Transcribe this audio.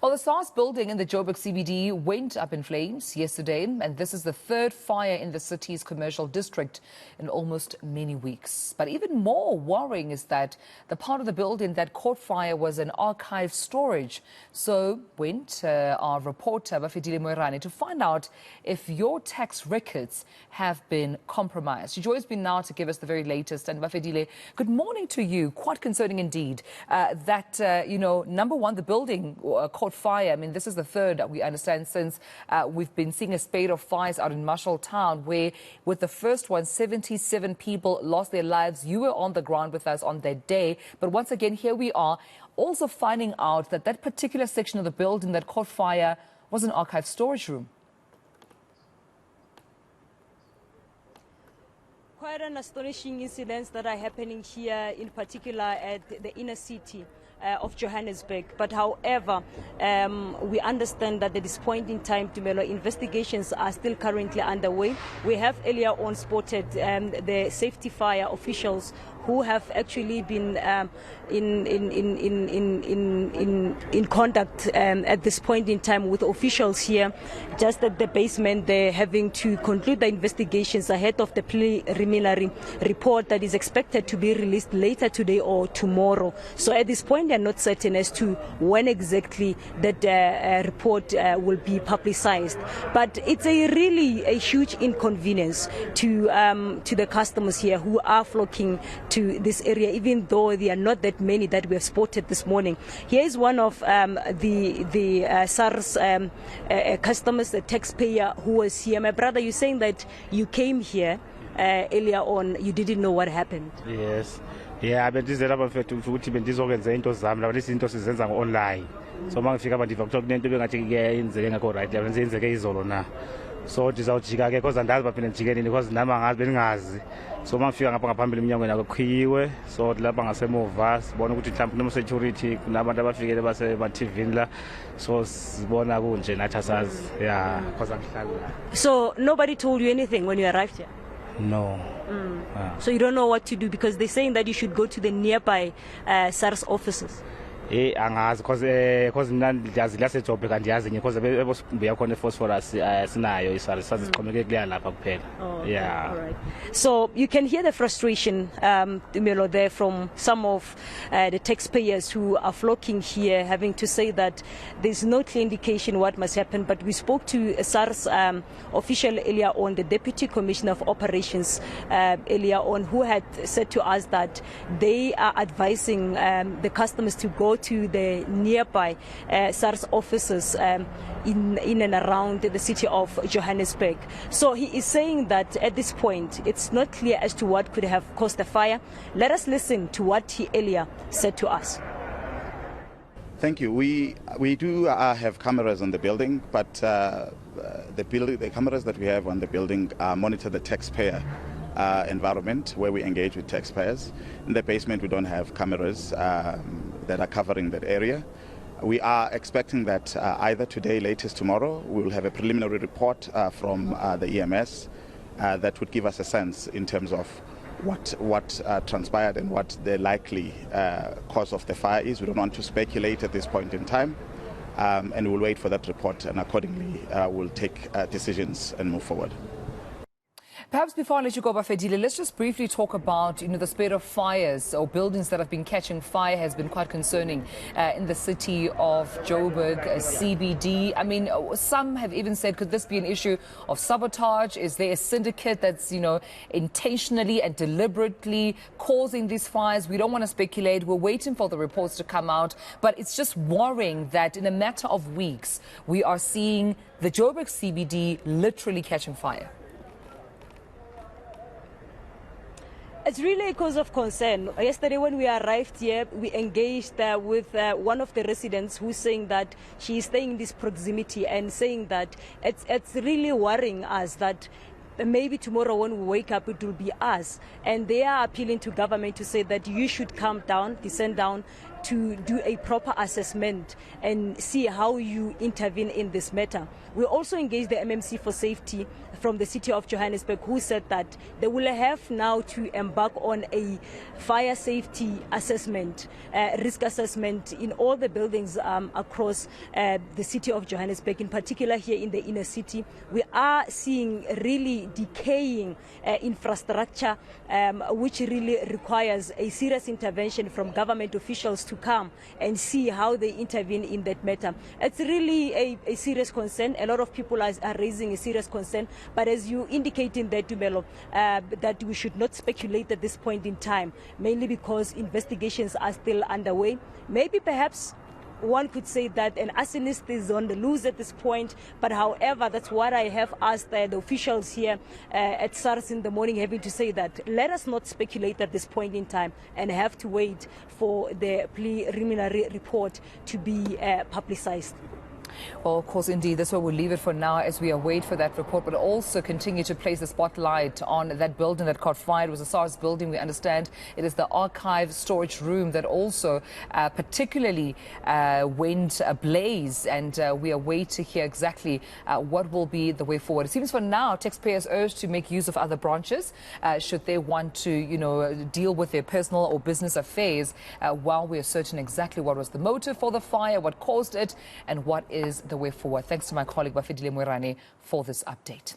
Well, the SARS building in the Joburg CBD went up in flames yesterday, and this is the third fire in the city's commercial district in almost many weeks. But even more worrying is that the part of the building that caught fire was an archive storage. So went our reporter Bafedile Moerane to find out if your tax records have been compromised. She joins me now to give us the very latest. And Bafedile, good morning to you. Quite concerning indeed that, number one, the building caught fire. I mean, this is the third, we understand, since we've been seeing a spate of fires out in Marshall Town, where with the first one, 77 people lost their lives. You were on the ground with us on that day. But once again, here we are, also finding out that that particular section of the building that caught fire was an archive storage room. Quite an astonishing incidents that are happening here, in particular at the inner city of Johannesburg. But however, we understand that at this point in time, Tumelo, investigations are still currently underway. We have earlier on spotted the safety fire officials who have actually been in contact at this point in time with officials here, just at the basement. They're having to conclude the investigations ahead of the preliminary report that is expected to be released later today or tomorrow. So at this point, they're not certain as to when exactly that report will be publicized. But it's really a huge inconvenience to the customers here who are flocking to this area, even though there are not that many that we have spotted this morning. Here is one of the SARS customers, the taxpayer who was here. My brother, you're saying that you came here earlier on, you didn't know what happened. Yes. Yeah, bendizela bafethu ukuthi bendizokwenza into zami lapha lezi into sizenza online. So mangifika bandiva kuthiwa kunento bengathi kuyenzeke ngakho right lapha senzeke izolo na. So ndizawujika ke because andazi baphinde ndijikeleni because nami angazi beningazi. So mangifika ngapha ngaphambili eminyangweni akukhiyiwe. So lapha ngasemuva sibona ukuthi mhlawumbe kuno security kunabantu abafikele base TV la. So sibona kunje nathi asazi. Yeah, because angihlala. So nobody told you anything when you arrived here? No. So you don't know what to do because they're saying that you should go to the nearby SARS offices. Angazi because ndiyazi laseJoburg andiyazi because beyakhona phosphorus sinayo isari sazixhomeke kuya lapha kuphela. Yeah. All right. So you can hear the frustration there from some of the taxpayers who are flocking here, having to say that there's no clear indication what must happen. But we spoke to a SARS official earlier on, the Deputy Commissioner of Operations earlier on, who had said to us that they are advising the customers to go to the nearby SARS offices in and around the city of Johannesburg. So he is saying that at this point it's not clear as to what could have caused the fire. Let us listen to what he earlier said to us. Thank you. We do have cameras on the building, but the cameras that we have on the building monitor the taxpayer environment where we engage with taxpayers. In the basement, we don't have cameras that are covering that area. We are expecting that either today, latest tomorrow, we will have a preliminary report from the EMS that would give us a sense in terms of what transpired and what the likely cause of the fire is. We don't want to speculate at this point in time, and we'll wait for that report, and accordingly we'll take decisions and move forward. Perhaps before I let you go, Bafedile, let's just briefly talk about, the spate of fires or buildings that have been catching fire has been quite concerning in the city of Joburg CBD. I mean, some have even said, could this be an issue of sabotage? Is there a syndicate that's, intentionally and deliberately causing these fires? We don't want to speculate. We're waiting for the reports to come out. But it's just worrying that in a matter of weeks, we are seeing the Joburg CBD literally catching fire. It's really a cause of concern. Yesterday when we arrived here, we engaged with one of the residents who's saying that she is staying in this proximity and saying that it's really worrying us that maybe tomorrow when we wake up it will be us. And they are appealing to government to say that you should come down, descend down to do a proper assessment and see how you intervene in this matter. We also engaged the MMC for Safety from the city of Johannesburg, who said that they will have now to embark on a fire safety assessment, risk assessment in all the buildings across the city of Johannesburg, in particular here in the inner city. We are seeing really decaying infrastructure, which really requires a serious intervention from government officials to come and see how they intervene in that matter. It's really a serious concern. A lot of people are raising a serious concern, but as you indicate in that, Dumelo, that we should not speculate at this point in time, mainly because investigations are still underway. Maybe perhaps one could say that an arsonist is on the loose at this point, but however, that's what I have asked the officials here at SARS in the morning, having to say that let us not speculate at this point in time and have to wait for the preliminary report to be publicized. Well, of course, indeed, that's where we'll leave it for now as we await for that report, but also continue to place the spotlight on that building that caught fire. It was a SARS building, we understand. It is the archive storage room that also particularly went ablaze, and we await to hear exactly what will be the way forward. It seems for now, taxpayers urged to make use of other branches should they want to, deal with their personal or business affairs while we are certain exactly what was the motive for the fire, what caused it, and what is the way forward. Thanks to my colleague Bafedile Moerane for this update.